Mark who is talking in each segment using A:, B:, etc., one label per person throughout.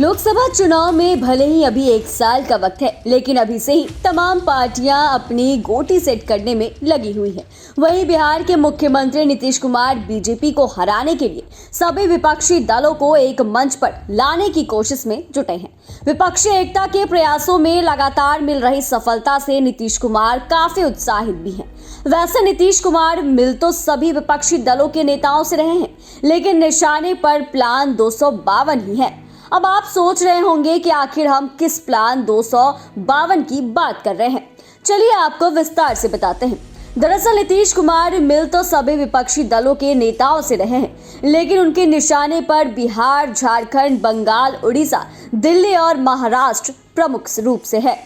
A: लोकसभा चुनाव में भले ही अभी 1 साल का वक्त है, लेकिन अभी से ही तमाम पार्टियां अपनी गोटी सेट करने में लगी हुई हैं। वहीं बिहार के मुख्यमंत्री नीतीश कुमार बीजेपी को हराने के लिए सभी विपक्षी दलों को एक मंच पर लाने की कोशिश में जुटे हैं। विपक्षी एकता के प्रयासों में लगातार मिल रही सफलता से नीतीश कुमार काफी उत्साहित भी हैं। वैसे नीतीश कुमार मिल तो सभी विपक्षी दलों के नेताओं से रहे हैं, लेकिन निशाने पर प्लान 252 ही है। अब आप सोच रहे होंगे कि आखिर हम किस प्लान 252 की बात कर रहे हैं। चलिए आपको विस्तार से बताते हैं। दरअसल नीतीश कुमार मिल तो सभी विपक्षी दलों के नेताओं से रहे हैं, लेकिन उनके निशाने पर बिहार, झारखंड, बंगाल, उड़ीसा, दिल्ली और महाराष्ट्र प्रमुख रूप से है।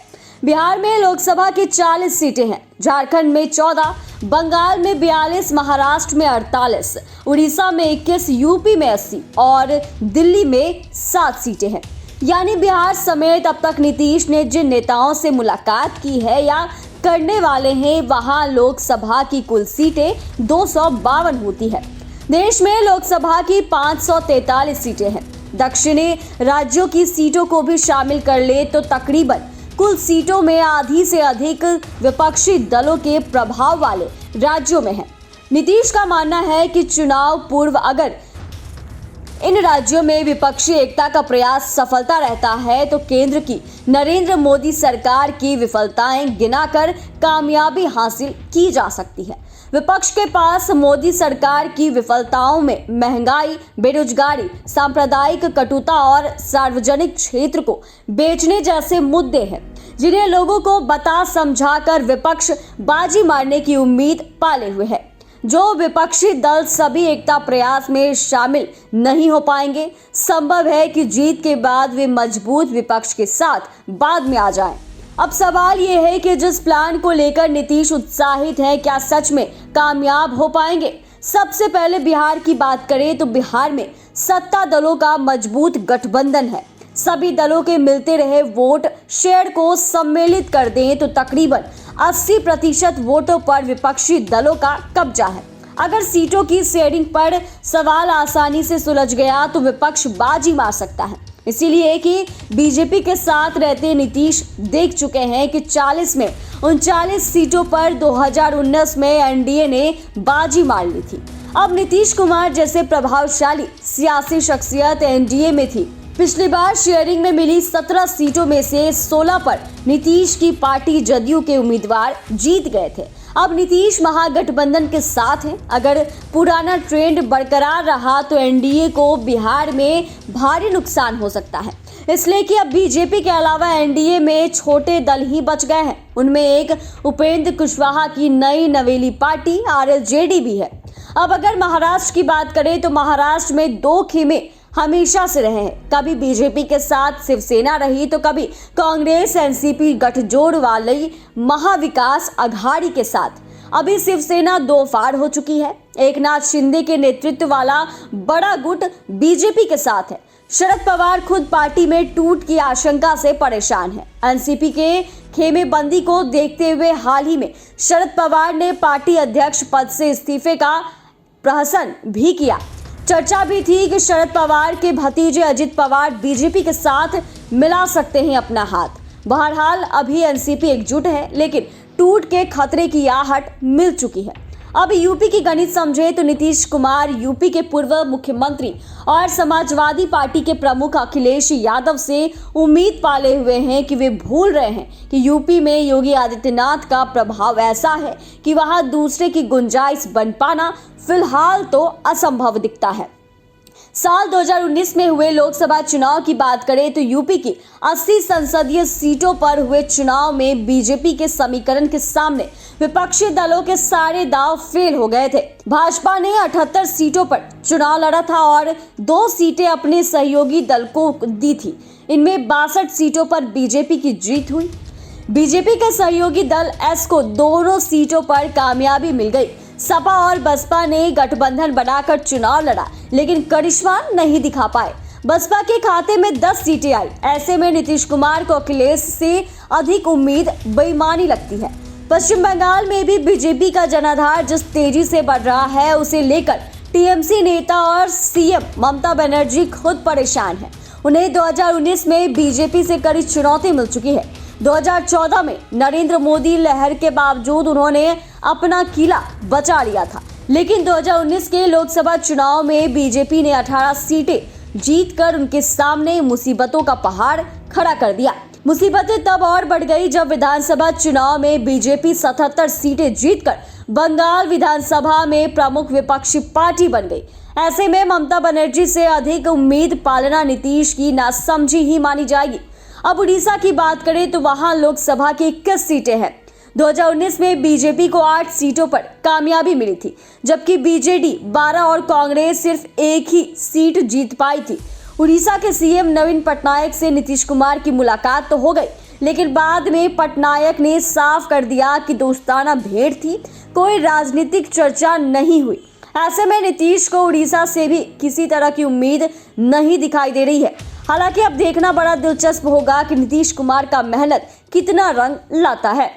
A: बिहार में लोकसभा की 40 सीटें हैं, झारखंड में 14, बंगाल में 42, महाराष्ट्र में 48, उड़ीसा में 21, यूपी में 80 और दिल्ली में 7 सीटें हैं। यानी बिहार समेत अब तक नीतीश ने जिन नेताओं से मुलाकात की है या करने वाले हैं, वहां लोकसभा की कुल सीटें 252 होती है। देश में लोकसभा की 543 सीटें हैं। दक्षिणी राज्यों की सीटों को भी शामिल कर ले तो तकरीबन कुल सीटों में आधी से अधिक विपक्षी दलों के प्रभाव वाले राज्यों में है। नीतीश का मानना है कि चुनाव पूर्व अगर इन राज्यों में विपक्षी एकता का प्रयास सफलता रहता है तो केंद्र की नरेंद्र मोदी सरकार की विफलताएं गिनाकर कामयाबी हासिल की जा सकती है। विपक्ष के पास मोदी सरकार की विफलताओं में महंगाई, बेरोजगारी, सांप्रदायिक कटुता और सार्वजनिक क्षेत्र को बेचने जैसे मुद्दे हैं, जिन्हें लोगों को बता समझाकर विपक्ष बाजी मारने की उम्मीद पाले हुए है। जो विपक्षी दल सभी एकता प्रयास में शामिल नहीं हो पाएंगे, संभव है कि जीत के बाद वे मजबूत विपक्ष के साथ बाद में आ जाएं। अब सवाल ये है कि जिस प्लान को लेकर नीतीश उत्साहित हैं, क्या सच में कामयाब हो पाएंगे? सबसे पहले बिहार की बात करें तो बिहार में सत्ता दलों का मजबूत गठबंधन है। सभी दलों के मिलते रहे वोट शेयर को सम्मिलित कर दें तो तकरीबन 80% वोटों पर विपक्षी दलों का कब्जा है। अगर सीटों की शेयरिंग पर सवाल आसानी से सुलझ गया तो विपक्ष बाजी मार सकता है। इसीलिए कि बीजेपी के साथ रहते नीतीश देख चुके हैं कि 40 में 39 सीटों पर 2019 में एनडीए ने बाजी मार ली थी। अब नीतीश कुमार जैसे प्रभावशाली सियासी शख्सियत एनडीए में थी। पिछली बार शेयरिंग में मिली 17 सीटों में से 16 पर नीतीश की पार्टी जदयू के उम्मीदवार जीत गए थे। अब नीतीश महागठबंधन के साथ हैं। अगर पुराना ट्रेंड बरकरार रहा तो एनडीए को बिहार में भारी नुकसान हो सकता है, इसलिए कि अब बीजेपी के अलावा एनडीए में छोटे दल ही बच गए हैं। उनमें एक उपेंद्र कुशवाहा की नई नवेली पार्टी आरएलजेडी भी है। अब अगर महाराष्ट्र की बात करें तो महाराष्ट्र में 2 खेमे हमेशा से रहे हैं। कभी बीजेपी के साथ शिवसेना रही तो कभी कांग्रेस एनसीपी गठजोड़ वाली महाविकास अघाड़ी के साथ। अभी शिवसेना 2 फाड़ हो चुकी है। एकनाथ शिंदे के नेतृत्व वाला बड़ा गुट बीजेपी के साथ है। शरद पवार खुद पार्टी में टूट की आशंका से परेशान है। एनसीपी के खेमेबंदी को देखते हुए हाल ही में शरद पवार ने पार्टी अध्यक्ष पद से इस्तीफे का प्रहसन भी किया। चर्चा भी थी कि शरद पवार के भतीजे अजित पवार बीजेपी के साथ मिला सकते हैं अपना हाथ। बहरहाल अभी एनसीपी एकजुट है, लेकिन टूट के खतरे की आहट मिल चुकी है। अब यूपी की गणित समझे तो नीतीश कुमार यूपी के पूर्व मुख्यमंत्री और समाजवादी पार्टी के प्रमुख अखिलेश यादव से उम्मीद पाले हुए हैं कि वे भूल रहे हैं कि यूपी में योगी आदित्यनाथ का प्रभाव ऐसा है कि वहां दूसरे की गुंजाइश बन पाना फिलहाल तो असंभव दिखता है। साल 2019 में हुए लोकसभा चुनाव की बात करें तो यूपी की 80 संसदीय सीटों पर हुए चुनाव में बीजेपी के समीकरण के सामने विपक्षी दलों के सारे दांव फेल हो गए थे। भाजपा ने 78 सीटों पर चुनाव लड़ा था और 2 सीटें अपने सहयोगी दल को दी थी। इनमें 62 सीटों पर बीजेपी की जीत हुई। बीजेपी के सहयोगी दल एस को दोनों सीटों पर कामयाबी मिल गई। सपा और बसपा ने गठबंधन बनाकर चुनाव लड़ा, लेकिन करिश्मा नहीं दिखा पाए। बसपा के खाते में 10 सीटें आई। ऐसे में नीतीश कुमार को अखिलेश से अधिक उम्मीद बेईमानी लगती है। पश्चिम बंगाल में भी बीजेपी का जनाधार जिस तेजी से बढ़ रहा है, उसे लेकर टीएमसी नेता और सीएम ममता बनर्जी खुद परेशान है। उन्हें 2019 में बीजेपी से कड़ी चुनौती मिल चुकी है। 2014 में नरेंद्र मोदी लहर के बावजूद उन्होंने अपना किला बचा लिया था, लेकिन 2019 के लोकसभा चुनाव में बीजेपी ने 18 सीटें जीतकर उनके सामने मुसीबतों का पहाड़ खड़ा कर दिया। मुसीबतें तब और बढ़ गई जब विधानसभा चुनाव में बीजेपी 77 सीटें जीतकर बंगाल विधानसभा में प्रमुख विपक्षी पार्टी बन गई। ऐसे में ममता बनर्जी से अधिक उम्मीद पालना नीतीश की नासमझी ही मानी जाएगी। अब उड़ीसा की बात करें तो वहां लोकसभा की 21 सीटें हैं। 2019 में बीजेपी को 8 सीटों पर कामयाबी मिली थी, जबकि बीजेडी 12 और कांग्रेस सिर्फ एक ही सीट जीत पाई थी। उड़ीसा के सीएम नवीन पटनायक से नीतीश कुमार की मुलाकात तो हो गई, लेकिन बाद में पटनायक ने साफ कर दिया कि दोस्ताना भेंट थी, कोई राजनीतिक चर्चा नहीं हुई। ऐसे में नीतीश को उड़ीसा से भी किसी तरह की उम्मीद नहीं दिखाई दे रही है। हालांकि अब देखना बड़ा दिलचस्प होगा कि नीतीश कुमार का मेहनत कितना रंग लाता है।